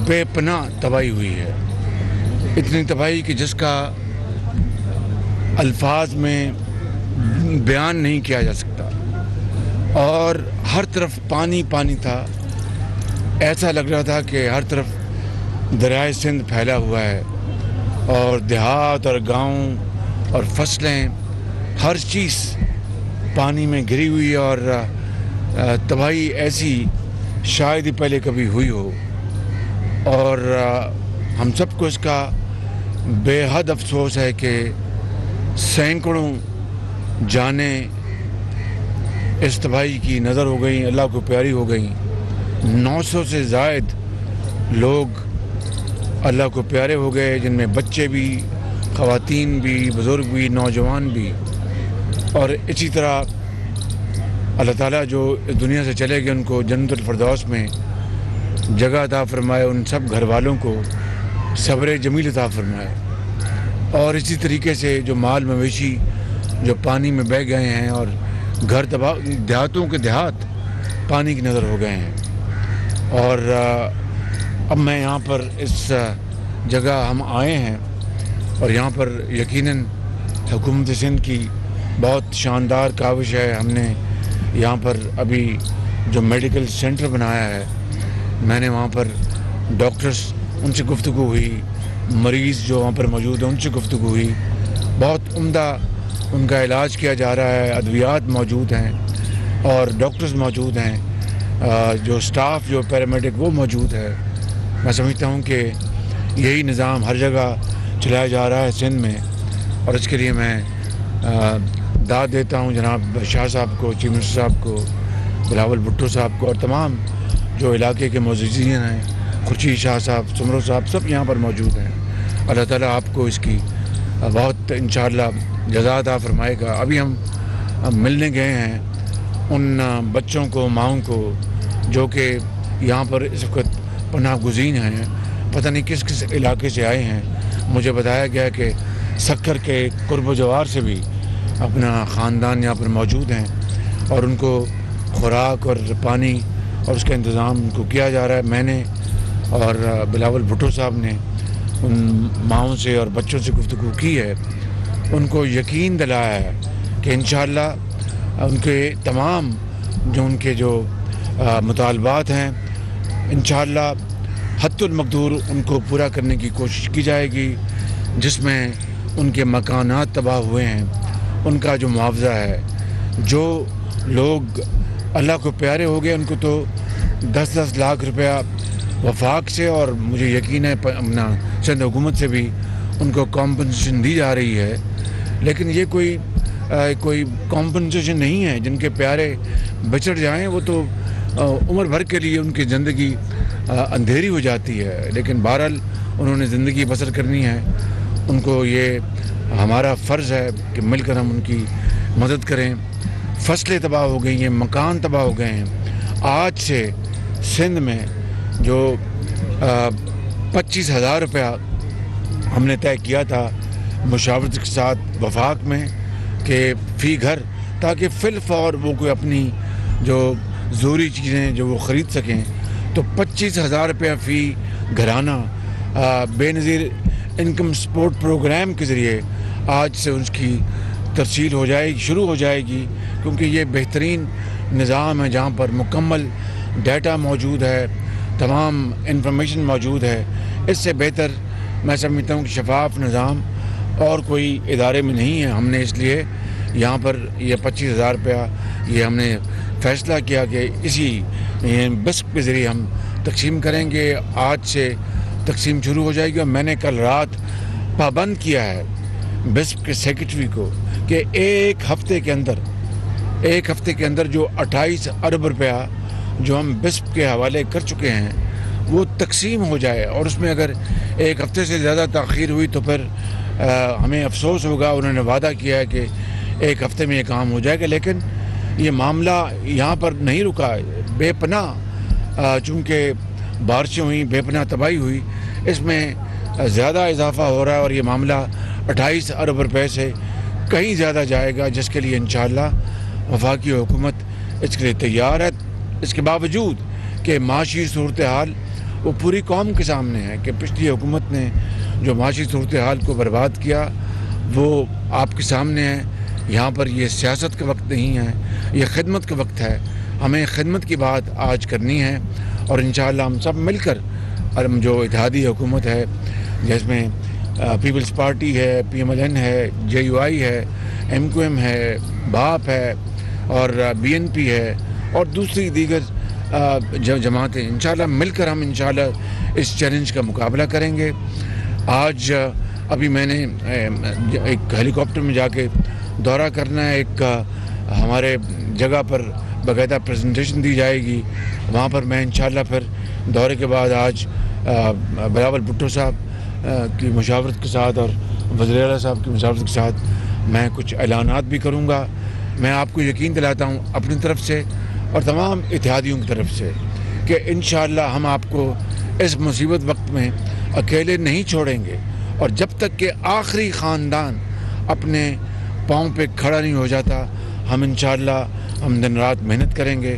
بے پناہ تباہی ہوئی ہے، اتنی تباہی کہ جس کا الفاظ میں بیان نہیں کیا جا سکتا، اور ہر طرف پانی پانی تھا۔ ایسا لگ رہا تھا کہ ہر طرف دریائے سندھ پھیلا ہوا ہے، اور دیہات اور گاؤں اور فصلیں، ہر چیز پانی میں گری ہوئی ہے، اور تباہی ایسی شاید ہی پہلے کبھی ہوئی ہو، اور ہم سب کو اس کا بے حد افسوس ہے کہ سینکڑوں جانیں اس تباہی کی نظر ہو گئیں، اللہ کو پیاری ہو گئیں۔ 900 سے زائد لوگ اللہ کو پیارے ہو گئے، جن میں بچے بھی، خواتین بھی، بزرگ بھی، نوجوان بھی، اور اسی طرح اللہ تعالیٰ جو اس دنیا سے چلے گئے ان کو جنت الفردوس میں جگہ عطا فرمائے، ان سب گھر والوں کو صبر جمیل عطا فرمائے، اور اسی طریقے سے جو مال مویشی جو پانی میں بہہ گئے ہیں، اور گھر تباہ، دیہاتوں کے دیہات پانی کی نظر ہو گئے ہیں۔ اور اب میں یہاں پر اس جگہ ہم آئے ہیں، اور یہاں پر یقیناً حکومت سندھ کی بہت شاندار کاوش ہے۔ ہم نے یہاں پر ابھی جو میڈیکل سینٹر بنایا ہے، میں نے وہاں پر ڈاکٹرز، ان سے گفتگو ہوئی، مریض جو وہاں پر موجود ہیں ان سے گفتگو ہوئی، بہت عمدہ ان کا علاج کیا جا رہا ہے، ادویات موجود ہیں اور ڈاکٹرز موجود ہیں، جو سٹاف جو پیرامیڈک وہ موجود ہے۔ میں سمجھتا ہوں کہ یہی نظام ہر جگہ چلایا جا رہا ہے سندھ میں، اور اس کے لیے میں داد دیتا ہوں جناب شاہ صاحب کو، چیف منسٹر صاحب کو، بلاول بھٹو صاحب کو، اور تمام جو علاقے کے معززین ہیں، خورشید شاہ صاحب، سمرو صاحب، سب یہاں پر موجود ہیں۔ اللہ تعالیٰ آپ کو اس کی بہت انشاءاللہ جزا عطا فرمائے گا۔ ابھی ہم ملنے گئے ہیں ان بچوں کو، ماؤں کو، جو کہ یہاں پر اس وقت پناہ گزین ہیں، پتہ نہیں کس کس علاقے سے آئے ہیں۔ مجھے بتایا گیا کہ سکر کے قرب و جوار سے بھی اپنا خاندان یہاں پر موجود ہیں، اور ان کو خوراک اور پانی اور اس کا انتظام ان کو کیا جا رہا ہے۔ میں نے اور بلاول بھٹو صاحب نے ان ماؤں سے اور بچوں سے گفتگو کی ہے، ان کو یقین دلایا ہے کہ انشاءاللہ ان کے تمام جو ان کے جو مطالبات ہیں انشاءاللہ حد المقدور ان کو پورا کرنے کی کوشش کی جائے گی، جس میں ان کے مکانات تباہ ہوئے ہیں ان کا جو معاوضہ ہے، جو لوگ اللہ کو پیارے ہو گئے ان کو تو 10-10 لاکھ روپیہ وفاق سے، اور مجھے یقین ہے اپنا سندھ حکومت سے بھی ان کو کمپنسیشن دی جا رہی ہے، لیکن یہ کوئی کمپنسیشن نہیں ہے۔ جن کے پیارے بچڑ جائیں وہ تو عمر بھر کے لیے ان کی زندگی اندھیری ہو جاتی ہے، لیکن بہرحال انہوں نے زندگی بسر کرنی ہے۔ ان کو یہ ہمارا فرض ہے کہ مل کر ہم ان کی مدد کریں۔ فصلیں تباہ ہو گئی ہیں، مکان تباہ ہو گئے ہیں۔ آج سے سندھ میں جو 25,000 روپیہ ہم نے طے کیا تھا مشاورت کے ساتھ وفاق میں کہ فی گھر، تاکہ فی الفور وہ کوئی اپنی جو ضروری چیزیں جو وہ خرید سکیں، تو 25,000 روپیہ فی گھرانہ بے نظیر انکم سپورٹ پروگرام کے ذریعے آج سے اس کی ترسیل ہو جائے گی، شروع ہو جائے گی، کیونکہ یہ بہترین نظام ہے جہاں پر مکمل ڈیٹا موجود ہے، تمام انفارمیشن موجود ہے۔ اس سے بہتر میں سمجھتا ہوں کہ شفاف نظام اور کوئی ادارے میں نہیں ہے۔ ہم نے اس لیے یہاں پر یہ 25,000 روپیہ یہ ہم نے فیصلہ کیا کہ اسی بسپ کے ذریعے ہم تقسیم کریں گے۔ آج سے تقسیم شروع ہو جائے گی، اور میں نے کل رات پابند کیا ہے بسپ کے سیکرٹری کو کہ ایک ہفتے کے اندر جو 28 ارب روپیہ جو ہم بسپ کے حوالے کر چکے ہیں وہ تقسیم ہو جائے، اور اس میں اگر ایک ہفتے سے زیادہ تاخیر ہوئی تو پھر ہمیں افسوس ہوگا۔ انہوں نے وعدہ کیا ہے کہ ایک ہفتے میں یہ کام ہو جائے گا، لیکن یہ معاملہ یہاں پر نہیں رکا۔ بے پناہ چونکہ بارشیں ہوئیں، بے پناہ تباہی ہوئی، اس میں زیادہ اضافہ ہو رہا ہے، اور یہ معاملہ 28 ارب روپے سے کہیں زیادہ جائے گا، جس کے لیے انشاءاللہ وفاقی حکومت اس کے لیے تیار ہے۔ اس کے باوجود کہ معاشی صورتحال وہ پوری قوم کے سامنے ہے کہ پچھلی حکومت نے جو معاشی صورتحال کو برباد کیا وہ آپ کے سامنے ہے. یہاں پر یہ سیاست کا وقت نہیں ہے, یہ خدمت کا وقت ہے. ہمیں خدمت کی بات آج کرنی ہے اور انشاءاللہ ہم سب مل کر جو اتحادی حکومت ہے جس میں پیپلز پارٹی ہے, PMLN ہے, JUI ہے, MQM ہے, باپ ہے اور BNP ہے اور دوسری دیگر جماعتیں, انشاءاللہ مل کر ہم انشاءاللہ اس چیلنج کا مقابلہ کریں گے. آج ابھی میں نے ایک ہیلی کاپٹر میں جا کے دورہ کرنا ہے. ایک ہمارے جگہ پر باقاعدہ پریزنٹیشن دی جائے گی, وہاں پر میں انشاءاللہ پھر دورے کے بعد آج بلاول بھٹو صاحب کی مشاورت کے ساتھ اور وزیر اعلیٰ صاحب کی مشاورت کے ساتھ میں کچھ اعلانات بھی کروں گا. میں آپ کو یقین دلاتا ہوں اپنی طرف سے اور تمام اتحادیوں کی طرف سے کہ انشاءاللہ ہم آپ کو اس مصیبت وقت میں اکیلے نہیں چھوڑیں گے, اور جب تک کہ آخری خاندان اپنے پاؤں پہ کھڑا نہیں ہو جاتا ہم انشاءاللہ ہم دن رات محنت کریں گے.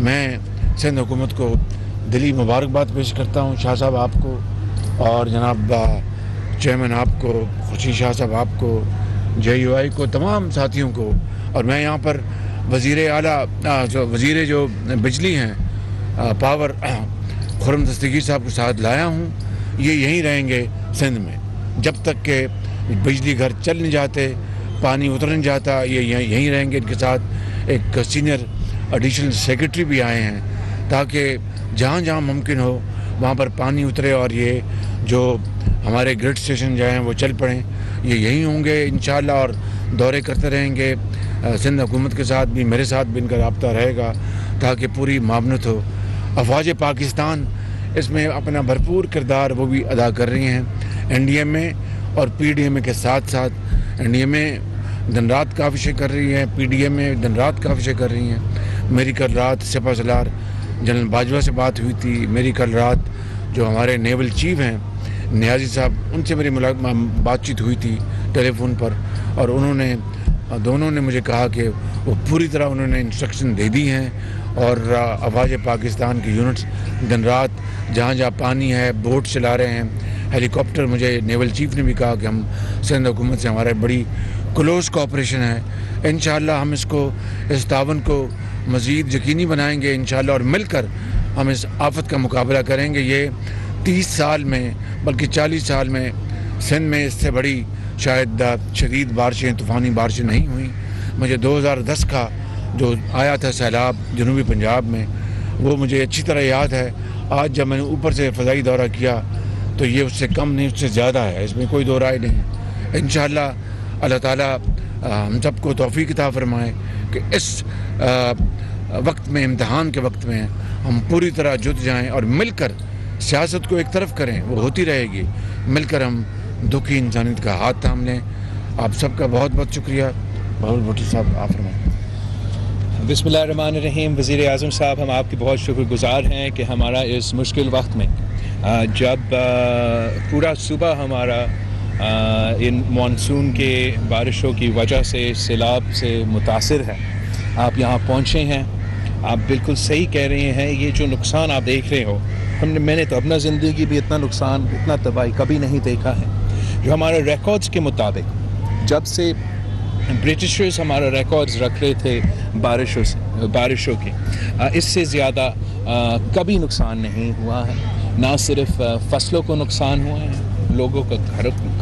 میں سندھ حکومت کو دلی مبارکباد پیش کرتا ہوں, شاہ صاحب آپ کو اور جناب چیئرمین آپ کو, خورشید شاہ صاحب آپ کو, JUI کو, تمام ساتھیوں کو. اور میں یہاں پر وزیر اعلیٰ وزیر جو بجلی ہیں پاور خرم دستگیر صاحب کے ساتھ لایا ہوں. یہ یہیں رہیں گے سندھ میں جب تک کہ بجلی گھر چل نہیں جاتے, پانی اتر نہیں جاتا, یہ یہیں رہیں گے. ان کے ساتھ ایک سینئر ایڈیشنل سیکرٹری بھی آئے ہیں تاکہ جہاں جہاں ممکن ہو وہاں پر پانی اترے اور یہ جو ہمارے گریڈ اسٹیشن جو ہیں وہ چل پڑیں. یہ یہیں ہوں گے انشاءاللہ اور دورے کرتے رہیں گے. سندھ حکومت کے ساتھ بھی میرے ساتھ بھی ان کا رابطہ رہے گا تاکہ پوری معاونت ہو. افواج پاکستان اس میں اپنا بھرپور کردار وہ بھی ادا کر رہی ہیں. NDMA اور PDMA کے ساتھ ساتھ NDMA دن رات کاوشیں کر رہی ہیں, PDMA دن رات کاوشیں کر رہی ہیں. میری کل رات سپہ سالار جنرل باجوہ سے بات ہوئی تھی. میری کل رات جو ہمارے نیول چیف ہیں نیازی صاحب, ان سے میری بات چیت ہوئی تھی ٹیلی فون پر, اور دونوں نے مجھے کہا کہ وہ پوری طرح انہوں نے انسٹرکشن دے دی ہیں اور افواج پاکستان کی یونٹس دن رات جہاں جہاں پانی ہے بوٹ چلا رہے ہیں. ہیلی کاپٹر مجھے نیول چیف نے بھی کہا کہ ہم سندھ حکومت سے ہمارا بڑی کلوز کوآپریشن ہے. انشاءاللہ ہم اس تعاون کو مزید یقینی بنائیں گے انشاءاللہ, اور مل کر ہم اس آفت کا مقابلہ کریں گے. یہ 30 سال میں بلکہ 40 سال میں سندھ میں اس سے بڑی شاید شدید بارشیں, طوفانی بارشیں نہیں ہوئیں. مجھے 2010 کا جو آیا تھا سیلاب جنوبی پنجاب میں, وہ مجھے اچھی طرح یاد ہے. آج جب میں نے اوپر سے فضائی دورہ کیا تو یہ اس سے کم نہیں, اس سے زیادہ ہے, اس میں کوئی دو رائے نہیں. انشاءاللہ اللہ تعالیٰ ہم سب کو توفیق عطا فرمائے کہ اس وقت میں, امتحان کے وقت میں ہم پوری طرح جت جائیں اور مل کر سیاست کو ایک طرف کریں. وہ ہوتی رہے گی, مل کر ہم دکھی انسانیت کا ہاتھ تھام لیں. آپ سب کا بہت بہت شکریہ. بلاول بھٹو صاحب آپ فرمائیں. بسم اللہ الرحمن الرحیم. وزیر اعظم صاحب, ہم آپ کے بہت شکر گزار ہیں کہ ہمارا اس مشکل وقت میں جب پورا صوبہ ہمارا ان مانسون کے بارشوں کی وجہ سے سیلاب سے متاثر ہے, آپ یہاں پہنچے ہیں. آپ بالکل صحیح کہہ رہے ہیں. یہ جو نقصان آپ دیکھ رہے ہو, میں نے تو اپنا زندگی بھی اتنا نقصان, اتنا تباہی کبھی نہیں دیکھا ہے. جو ہمارے ریکارڈز کے مطابق جب سے برٹشرز ہمارا ریکارڈز رکھ رہے تھے بارشوں کے, اس سے زیادہ کبھی نقصان نہیں ہوا ہے. نہ صرف فصلوں کو نقصان ہوا ہے, لوگوں کا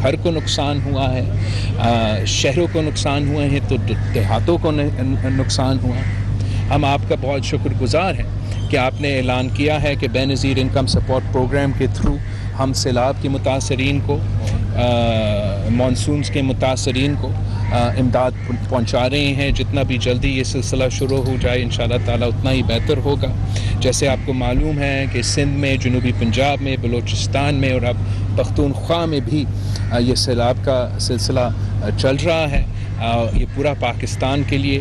گھر کو نقصان ہوا ہے, شہروں کو نقصان ہوئے ہیں, تو دیہاتوں کو نقصان ہوا ہے. ہم آپ کا بہت شکر گزار ہیں کہ آپ نے اعلان کیا ہے کہ بے نظیر انکم سپورٹ پروگرام کے تھرو ہم سیلاب کے متاثرین کو, مانسونز کے متاثرین کو امداد پہنچا رہے ہیں. جتنا بھی جلدی یہ سلسلہ شروع ہو جائے انشاءاللہ تعالی اتنا ہی بہتر ہوگا. جیسے آپ کو معلوم ہے کہ سندھ میں, جنوبی پنجاب میں, بلوچستان میں اور اب پختونخوا میں بھی یہ سیلاب کا سلسلہ چل رہا ہے. یہ پورا پاکستان کے لیے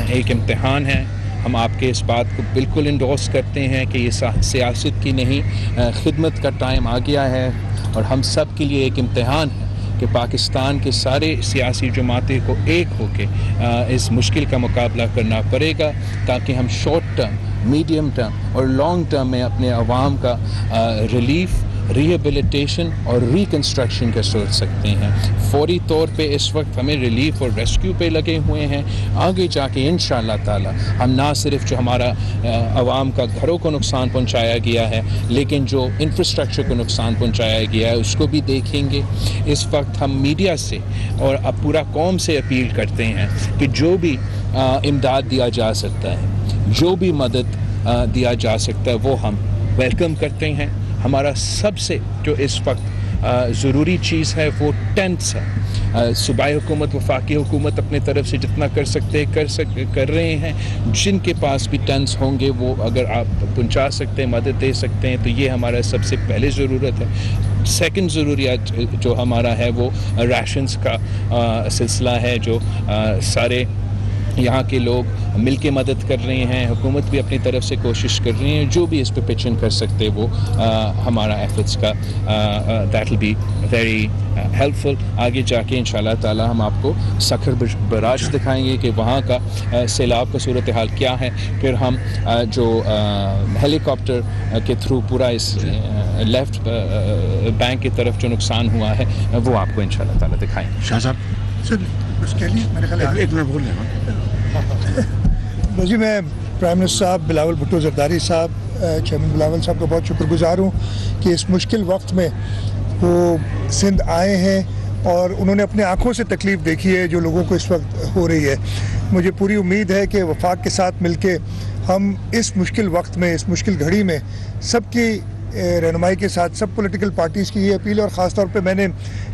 ایک امتحان ہے. ہم آپ کے اس بات کو بالکل انڈورس کرتے ہیں کہ یہ سیاست کی نہیں, خدمت کا ٹائم آ گیا ہے, اور ہم سب کے لیے ایک امتحان ہے کہ پاکستان کے سارے سیاسی جماعتیں کو ایک ہو کے اس مشکل کا مقابلہ کرنا پڑے گا, تاکہ ہم شارٹ ٹرم میڈیم ٹرم اور لانگ ٹرم میں اپنے عوام کا ریلیف، ریہیبلیٹیشن اور ریکنسٹرکشن کا سوچ سکتے ہیں. فوری طور پہ اس وقت ہمیں ریلیف اور ریسکیو پہ لگے ہوئے ہیں. آگے جا کے انشاءاللہ تعالی ہم نہ صرف جو ہمارا عوام کا گھروں کو نقصان پہنچایا گیا ہے لیکن جو انفراسٹرکچر کو نقصان پہنچایا گیا ہے اس کو بھی دیکھیں گے. اس وقت ہم میڈیا سے اور اب پورا قوم سے اپیل کرتے ہیں کہ جو بھی امداد دیا جا سکتا ہے، جو بھی مدد دیا جا سکتا ہے وہ ہم ویلکم کرتے ہیں. ہمارا سب سے جو اس وقت ضروری چیز ہے وہ ٹینٹس ہے. صوبائی حکومت، وفاقی حکومت اپنے طرف سے جتنا کر سکتے کر رہے ہیں. جن کے پاس بھی ٹینٹس ہوں گے وہ اگر آپ پہنچا سکتے ہیں، مدد دے سکتے ہیں تو یہ ہمارا سب سے پہلے ضرورت ہے. سیکنڈ ضروریات جو ہمارا ہے وہ ریشنز کا سلسلہ ہے، جو سارے یہاں کے لوگ مل کے مدد کر رہے ہیں. حکومت بھی اپنی طرف سے کوشش کر رہی ہیں. جو بھی اس پہ پچن کر سکتے وہ ہمارا ایفرٹس کا that will be very helpful. آگے جا کے انشاءاللہ تعالی ہم آپ کو سکھر براج دکھائیں گے کہ وہاں کا سیلاب کا صورتحال کیا ہے. پھر ہم جو ہیلی کاپٹر کے تھرو پورا اس لیفٹ بینک کی طرف جو نقصان ہوا ہے وہ آپ کو انشاءاللہ تعالی دکھائیں گے. شاہ صاحب اس کے لیے میرے خیال ایک منٹ بول رہے جی، میں پرائم منسٹر صاحب بلاول بھٹو زرداری صاحب، چیئرمین بلاول صاحب کا بہت شکر گزار ہوں کہ اس مشکل وقت میں وہ سندھ آئے ہیں اور انہوں نے اپنے آنکھوں سے تکلیف دیکھی ہے جو لوگوں کو اس وقت ہو رہی ہے. مجھے پوری امید ہے کہ وفاق کے ساتھ مل کے ہم اس مشکل وقت میں، اس مشکل گھڑی میں سب کی رہنمائی کے ساتھ، سب پولیٹیکل پارٹیز کی یہ اپیل ہے. اور خاص طور پہ میں نے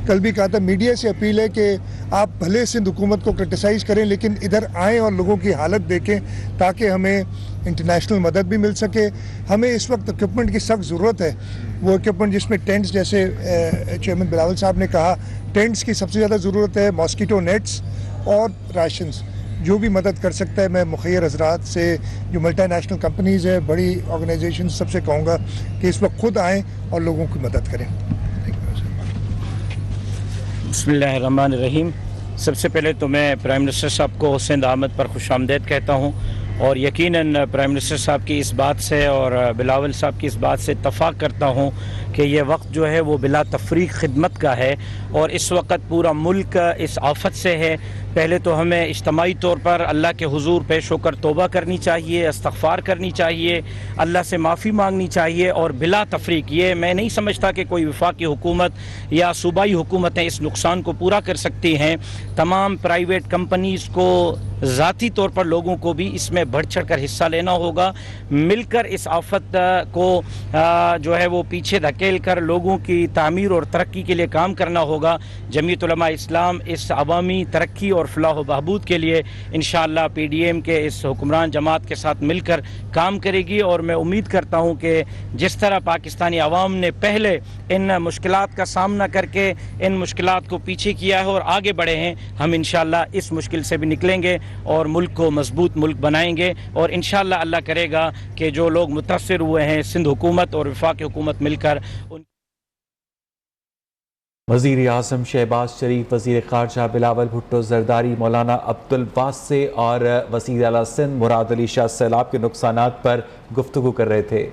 کل بھی کہا تھا میڈیا سے اپیل ہے کہ آپ بھلے سندھ حکومت کو کرٹیسائز کریں لیکن ادھر آئیں اور لوگوں کی حالت دیکھیں تاکہ ہمیں انٹرنیشنل مدد بھی مل سکے. ہمیں اس وقت اکوپمنٹ کی سخت ضرورت ہے. وہ اکوپمنٹ جس میں ٹینٹس، جیسے چیئرمین بلاول صاحب نے کہا، ٹینٹس کی سب سے زیادہ ضرورت ہے، ماسکیٹو نیٹس اور راشنز. جو بھی مدد کر سکتا ہے میں مخیر حضرات سے، جو ملٹی نیشنل کمپنیز ہیں، بڑی آرگنائزیشن، سب سے کہوں گا کہ اس وقت خود آئیں اور لوگوں کی مدد کریں. بسم اللہ الرحمن الرحیم. سب سے پہلے تو میں پرائم منسٹر صاحب کو سندھ آمد پر خوش آمدید کہتا ہوں، اور یقیناً پرائم منسٹر صاحب کی اس بات سے اور بلاول صاحب کی اس بات سے اتفاق کرتا ہوں کہ یہ وقت جو ہے وہ بلا تفریق خدمت کا ہے، اور اس وقت پورا ملک اس آفت سے ہے. پہلے تو ہمیں اجتماعی طور پر اللہ کے حضور پیش ہو کر توبہ کرنی چاہیے، استغفار کرنی چاہیے، اللہ سے معافی مانگنی چاہیے، اور بلا تفریق یہ میں نہیں سمجھتا کہ کوئی وفاقی حکومت یا صوبائی حکومتیں اس نقصان کو پورا کر سکتی ہیں. تمام پرائیویٹ کمپنیز کو، ذاتی طور پر لوگوں کو بھی اس میں بڑھ چڑھ کر حصہ لینا ہوگا. مل کر اس آفت کو جو ہے وہ پیچھے دھکیل کر لوگوں کی تعمیر اور ترقی کے لیے کام کرنا ہوگا. جمعیت علماء اسلام اس عوامی ترقی اور فلاح و بہبود کے لیے انشاءاللہ پی ڈی ایم کے اس حکمران جماعت کے ساتھ مل کر کام کرے گی. اور میں امید کرتا ہوں کہ جس طرح پاکستانی عوام نے پہلے ان مشکلات کا سامنا کر کے ان مشکلات کو پیچھے کیا ہے اور آگے بڑھے ہیں، ہم انشاءاللہ اس مشکل سے بھی نکلیں گے اور ملک کو مضبوط ملک بنائیں گے. اور انشاءاللہ اللہ کرے گا کہ جو لوگ متاثر ہوئے ہیں، سندھ حکومت اور وفاقی حکومت مل کر وزیر اعظم شہباز شریف، وزیر خارجہ بلاول بھٹو زرداری، مولانا عبدالواسع اور وزیر اعلیٰ سندھ مراد علی شاہ سیلاب کے نقصانات پر گفتگو کر رہے تھے.